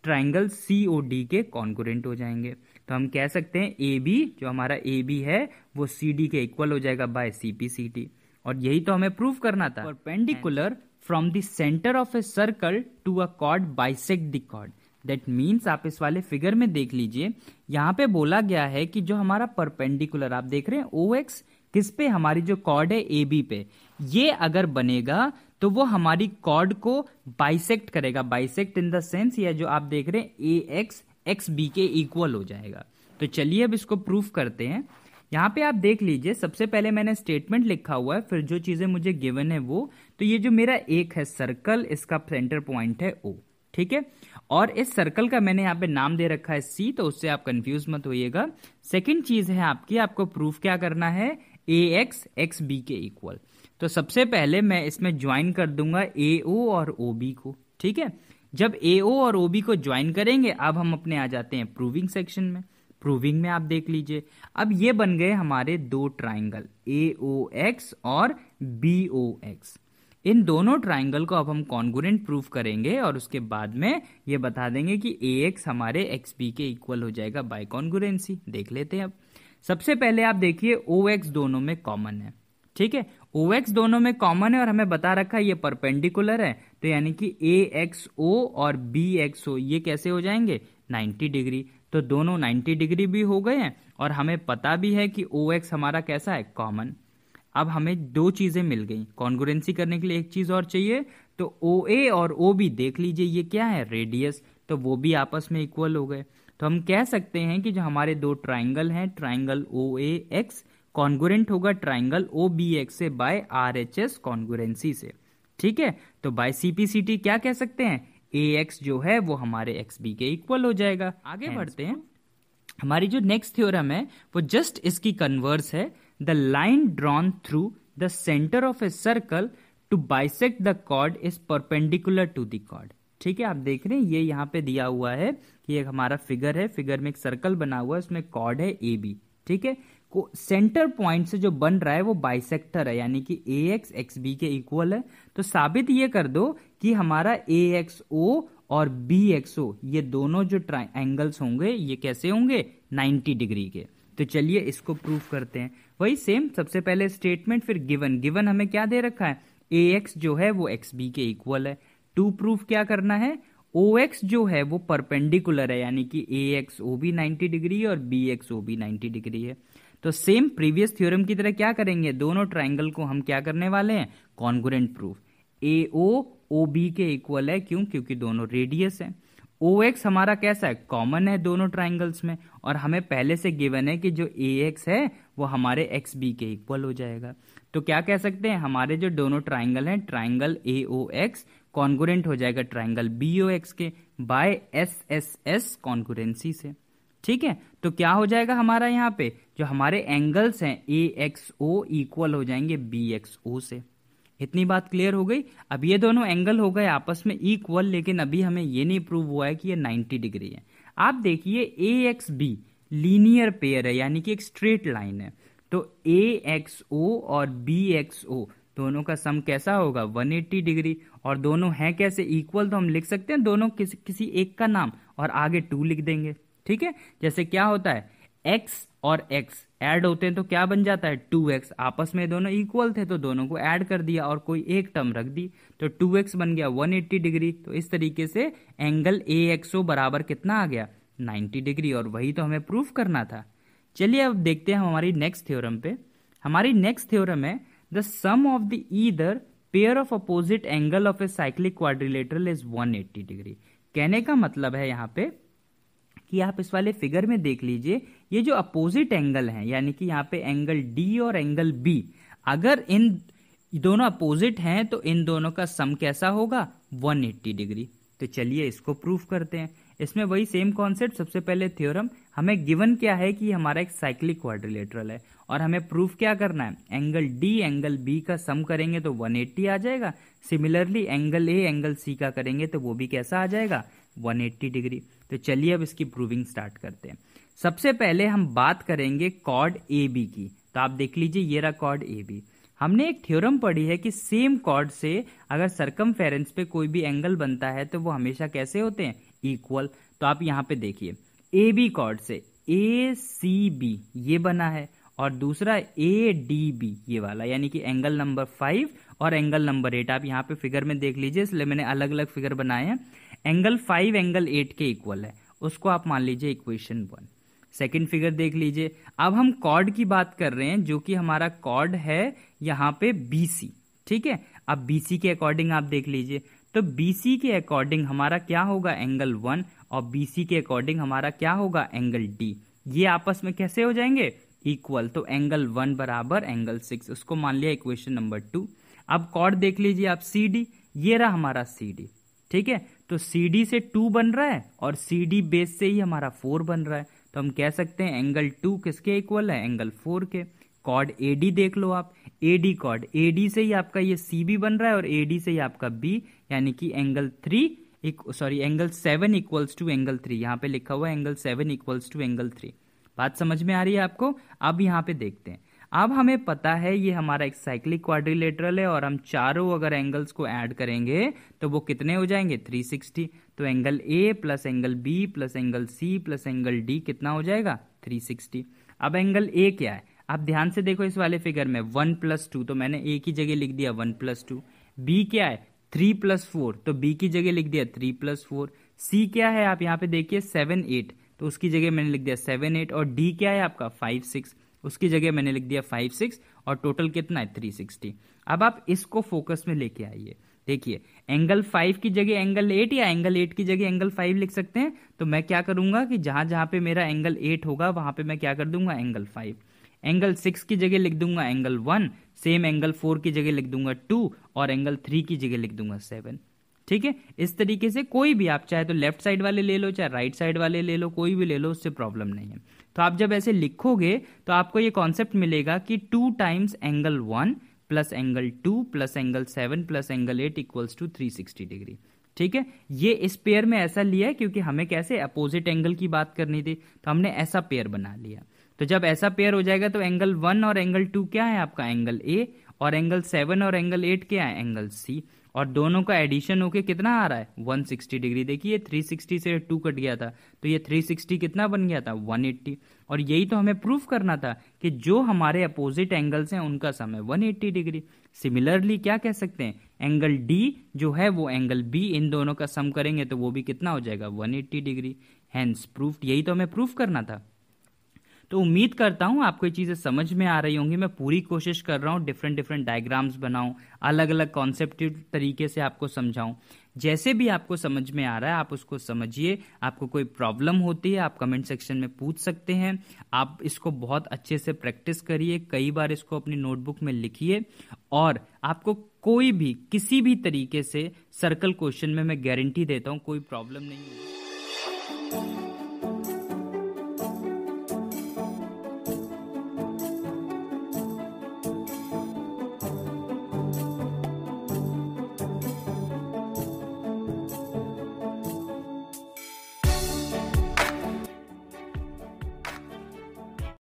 triangle C O D के कॉन्ग्रुएंट हो जाएंगे। तो हम कह सकते हैं ए बी जो हमारा ए बी है वो सी डी के इक्वल हो जाएगा बाय सीपीसीटी, और यही तो हमें प्रूफ करना था। Perpendicular from the centre of a circle to a chord bisect the chord. That means आप इस वाले फिगर में देख लीजिए, यहाँ पे बोला गया है कि जो हमारा परपेंडिकुलर आप देख रहे हैं ओ एक्स किस पे, हमारी जो कॉर्ड है ए बी पे, ये अगर बनेगा तो वो हमारी कॉर्ड को बाइसेक्ट करेगा। बाइसेक्ट इन द सेंस ये जो आप देख रहे हैं ए एक्स एक्स बी के इक्वल हो जाएगा। तो चलिए अब इसको प्रूफ करते हैं। यहाँ पे आप देख लीजिए, सबसे पहले मैंने स्टेटमेंट लिखा हुआ है, फिर जो चीजें मुझे गिवन है वो, तो ये जो मेरा एक है सर्कल, इसका सेंटर पॉइंट है ओ, ठीक है। और इस सर्कल का मैंने यहाँ पे नाम दे रखा है सी, तो उससे आप कंफ्यूज मत होइएगा। सेकंड चीज है आपकी, आपको प्रूफ क्या करना है, ए एक्स एक्स बी के इक्वल। तो सबसे पहले मैं इसमें ज्वाइन कर दूंगा ए ओ और ओ बी को, ठीक है। जब ए ओ और ओ बी को ज्वाइन करेंगे, अब हम अपने आ जाते हैं प्रूविंग सेक्शन में। प्रूविंग में आप देख लीजिए, अब ये बन गए हमारे दो ट्राइंगल ए ओ एक्स और बी ओ एक्स। इन दोनों ट्राइंगल को अब हम कॉन्ग्रुएंट प्रूफ करेंगे और उसके बाद में ये बता देंगे कि ए एक्स हमारे एक्स बी के इक्वल हो जाएगा बाय कॉन्ग्रुएंसी। देख लेते हैं अब। सबसे पहले आप देखिए ओ एक्स दोनों में कॉमन है, ठीक है। ओ एक्स दोनों में कॉमन है और हमें बता रखा है ये परपेंडिकुलर है, तो यानी कि ए एक्स ओ और बी एक्स ओ ये कैसे हो जाएंगे 90 डिग्री। तो दोनों 90 डिग्री भी हो गए हैं और हमें पता भी है कि ओ एक्स हमारा कैसा है, कॉमन। अब हमें दो चीजें मिल गई, कॉन्ग्रुएंसी करने के लिए एक चीज और चाहिए, तो ओ ए और ओ बी देख लीजिए ये क्या है, रेडियस, तो वो भी आपस में इक्वल हो गए। तो हम कह सकते हैं कि जो हमारे दो ट्राइंगल हैं, triangle O A X congruent होगा ट्राइंगल ओ बी एक्स से by R H S congruency से, ठीक है। तो बाय सीपीसीटी क्या कह सकते हैं, ए एक्स जो है वो हमारे एक्स बी के इक्वल हो जाएगा। आगे बढ़ते हैं, हमारी जो नेक्स्ट थ्योरम है वो जस्ट इसकी कन्वर्स है। The line drawn through the centre of a circle to bisect the chord is perpendicular to the chord, ठीक है। आप देख रहे हैं ये यहाँ पे दिया हुआ है कि एक हमारा फिगर है, फिगर में एक सर्कल बना हुआ है, उसमें कॉर्ड है ए बी, ठीक है। को सेंटर पॉइंट से जो बन रहा है वो बाइसेक्टर है, यानी कि ए एक्स एक्स बी के इक्वल है। तो साबित ये कर दो कि हमारा ए एक्स ओ और बी एक्स ओ ये दोनों जो एंगल्स होंगे ये कैसे होंगे 90 डिग्री के। तो चलिए इसको प्रूफ करते हैं। वही सेम, सबसे पहले स्टेटमेंट फिर गिवन। गिवन हमें क्या दे रखा है, ए एक्स जो है वो एक्स बी के इक्वल है। टू प्रूफ क्या करना है, ओ एक्स जो है वो परपेंडिकुलर है, यानी कि ए एक्स ओ भी 90 डिग्री और बी एक्स ओ भी 90 डिग्री है। तो सेम प्रीवियस थ्योरम की तरह क्या करेंगे, दोनों ट्राइंगल को हम क्या करने वाले हैं, कॉन्ग्रुएंट प्रूफ। ए ओ बी के इक्वल है, क्यों, क्योंकि दोनों रेडियस हैं। ओ एक्स हमारा कैसा है, कॉमन है दोनों ट्राइंगल्स में, और हमें पहले से गिवन है कि जो ए एक्स है वो हमारे एक्स बी के इक्वल हो जाएगा। तो क्या कह सकते हैं, हमारे जो दोनों ट्राइंगल हैं, triangle A O X congruent हो जाएगा ट्राइंगल बी ओ एक्स के by S S S congruency से, ठीक है। तो क्या हो जाएगा हमारा यहाँ पे, जो हमारे एंगल्स हैं ए एक्स ओ इक्वल हो जाएंगे बी एक्स ओ से। इतनी बात क्लियर हो गई। अब ये दोनों एंगल हो गए आपस में इक्वल, लेकिन अभी हमें ये नहीं प्रूव हुआ है कि ये 90 डिग्री है। आप देखिए ए एक्स बी लीनियर पेयर है, यानी कि एक स्ट्रेट लाइन है। तो ए एक्स ओ और बी एक्स ओ दोनों का सम कैसा होगा 180 डिग्री, और दोनों हैं कैसे इक्वल, तो हम लिख सकते हैं दोनों किसी एक का नाम और आगे 2 लिख देंगे, ठीक है। जैसे क्या होता है, x और x ऐड होते हैं तो क्या बन जाता है 2x, आपस में दोनों इक्वल थे तो दोनों को ऐड कर दिया और कोई एक टर्म रख दी, तो 2x बन गया 180 डिग्री। तो इस तरीके से एंगल AXO बराबर कितना आ गया 90 डिग्री, और वही तो हमें प्रूफ करना था। चलिए अब देखते हैं हमारी नेक्स्ट थ्योरम पे। हमारी नेक्स्ट थ्योरम है the sum of the either pair of opposite angle of a cyclic quadrilateral is 180 degree. कहने का मतलब है यहाँ पे कि आप इस वाले फिगर में देख लीजिए, ये जो अपोजिट एंगल हैं, यानी कि यहाँ पे एंगल डी और एंगल बी, अगर इन दोनों अपोजिट हैं तो इन दोनों का सम कैसा होगा 180 डिग्री। तो चलिए इसको प्रूफ करते हैं। इसमें वही सेम कॉन्सेप्ट, सबसे पहले थ्योरम, हमें गिवन क्या है कि हमारा एक साइक्लिक क्वाड्रिलेटरल है और हमें प्रूफ क्या करना है, एंगल डी एंगल बी का सम करेंगे तो 180 आ जाएगा। Similarly angle A angle C का करेंगे तो वो भी कैसा आ जाएगा 180 डिग्री। तो चलिए अब इसकी प्रूविंग स्टार्ट करते हैं। सबसे पहले हम बात करेंगे कॉर्ड ए बी की। तो आप देख लीजिए ये रहा कॉर्ड ए बी। हमने एक थ्योरम पढ़ी है कि सेम कॉर्ड से अगर सरकमफेरेंस पे कोई भी एंगल बनता है तो वो हमेशा कैसे होते हैं, इक्वल। तो आप यहाँ पे देखिए ए बी कॉर्ड से ए सी बी ये बना है और दूसरा ए डी बी ये वाला, यानी कि एंगल नंबर 5 और एंगल नंबर 8। आप यहाँ पे फिगर में देख लीजिए, इसलिए मैंने अलग अलग फिगर बनाए हैं। एंगल 5 एंगल 8 के इक्वल है, उसको आप मान लीजिए इक्वेशन 1। सेकंड फिगर देख लीजिए। अब हम कॉर्ड की बात कर रहे हैं, जो कि हमारा कॉर्ड है यहाँ पे BC, ठीक है। अब BC के अकॉर्डिंग आप देख लीजिए, तो BC के अकॉर्डिंग हमारा क्या होगा एंगल 1 और BC के अकॉर्डिंग हमारा क्या होगा एंगल D। ये आपस में कैसे हो जाएंगे इक्वल, तो एंगल 1 बराबर एंगल 6, उसको मान लिया इक्वेशन नंबर 2। अब कॉर्ड देख लीजिए आप CD, ये रहा हमारा CD, ठीक है, तो CD से 2 बन रहा है और CD बेस से ही हमारा 4 बन रहा है, तो हम कह सकते हैं एंगल 2 किसके इक्वल है, एंगल 4 के। कॉर्ड AD देख लो आप, AD कॉर्ड, AD से ही आपका ये CB बन रहा है और AD से ही आपका B, यानी कि एंगल 7 इक्वल्स टू एंगल 3, यहाँ पे लिखा हुआ है एंगल 7 इक्वल्स टू एंगल 3। बात समझ में आ रही है आपको? अब यहाँ पे देखते हैं, अब हमें पता है ये हमारा एक साइक्लिक क्वाड्रिलेटरल है और हम चारों अगर एंगल्स को ऐड करेंगे तो वो कितने हो जाएंगे, 360। तो angle A plus angle B plus angle C plus angle D कितना हो जाएगा, 360। अब एंगल A क्या है, आप ध्यान से देखो इस वाले फिगर में 1 + 2, तो मैंने A की जगह लिख दिया 1 + 2। B क्या है, 3 + 4, तो B की जगह लिख दिया 3 + 4। C क्या है, आप यहाँ पे देखिए 7 8, तो उसकी जगह मैंने लिख दिया 7 8। और D क्या है आपका 5 6, उसकी जगह मैंने लिख दिया 5 6, और टोटल कितना है 360। अब आप इसको फोकस में लेके आइए, देखिए एंगल 5 की जगह एंगल 8 या एंगल 8 की जगह एंगल 5 लिख सकते हैं। तो मैं क्या करूंगा कि जहां जहां पे मेरा एंगल 8 होगा वहां पे मैं क्या कर दूंगा, एंगल 5। एंगल 6 की जगह लिख दूंगा एंगल 1, सेम एंगल 4 की जगह लिख दूंगा 2, और एंगल 3 की जगह लिख दूंगा 7। ठीक है, इस तरीके से कोई भी आप चाहे तो लेफ्ट साइड वाले ले लो, चाहे राइट साइड वाले ले लो, कोई भी ले लो, उससे प्रॉब्लम नहीं है। तो आप जब ऐसे लिखोगे तो आपको ये कॉन्सेप्ट मिलेगा कि 2 times angle 1 plus angle 2 plus angle 7 plus angle 8 equals to 360 degree. ठीक है, ये इस पेयर में ऐसा लिया है क्योंकि हमें कैसे अपोजिट एंगल की बात करनी थी, तो हमने ऐसा पेयर बना लिया। तो जब ऐसा पेयर हो जाएगा तो एंगल 1 और एंगल 2 क्या है आपका, एंगल A, और एंगल 7 और एंगल 8 क्या है, एंगल C, और दोनों का एडिशन होके कितना आ रहा है, 160 डिग्री। देखिए 360 से 2 कट गया था तो ये 360 कितना बन गया था, 180। और यही तो हमें प्रूफ करना था कि जो हमारे अपोजिट एंगल्स हैं उनका सम है 180 डिग्री। सिमिलरली क्या कह सकते हैं, एंगल D जो है वो एंगल B, इन दोनों का सम करेंगे तो वो भी कितना हो जाएगा, 180 डिग्री। हैंस प्रूफ्ड, यही तो हमें प्रूफ करना था। तो उम्मीद करता हूं आपको ये चीजें समझ में आ रही होंगी। मैं पूरी कोशिश कर रहा हूं डिफरेंट डिफरेंट डायग्राम्स बनाऊं, अलग अलग कॉन्सेप्टिव तरीके से आपको समझाऊं। जैसे भी आपको समझ में आ रहा है आप उसको समझिए। आपको कोई प्रॉब्लम होती है आप कमेंट सेक्शन में पूछ सकते हैं। आप इसको बहुत अच्छे से प्रैक्टिस करिए, कई बार इसको अपनी नोटबुक में लिखिए, और आपको कोई भी किसी भी तरीके से सर्कल क्वेश्चन में मैं गारंटी देता हूं कोई प्रॉब्लम नहीं होगी।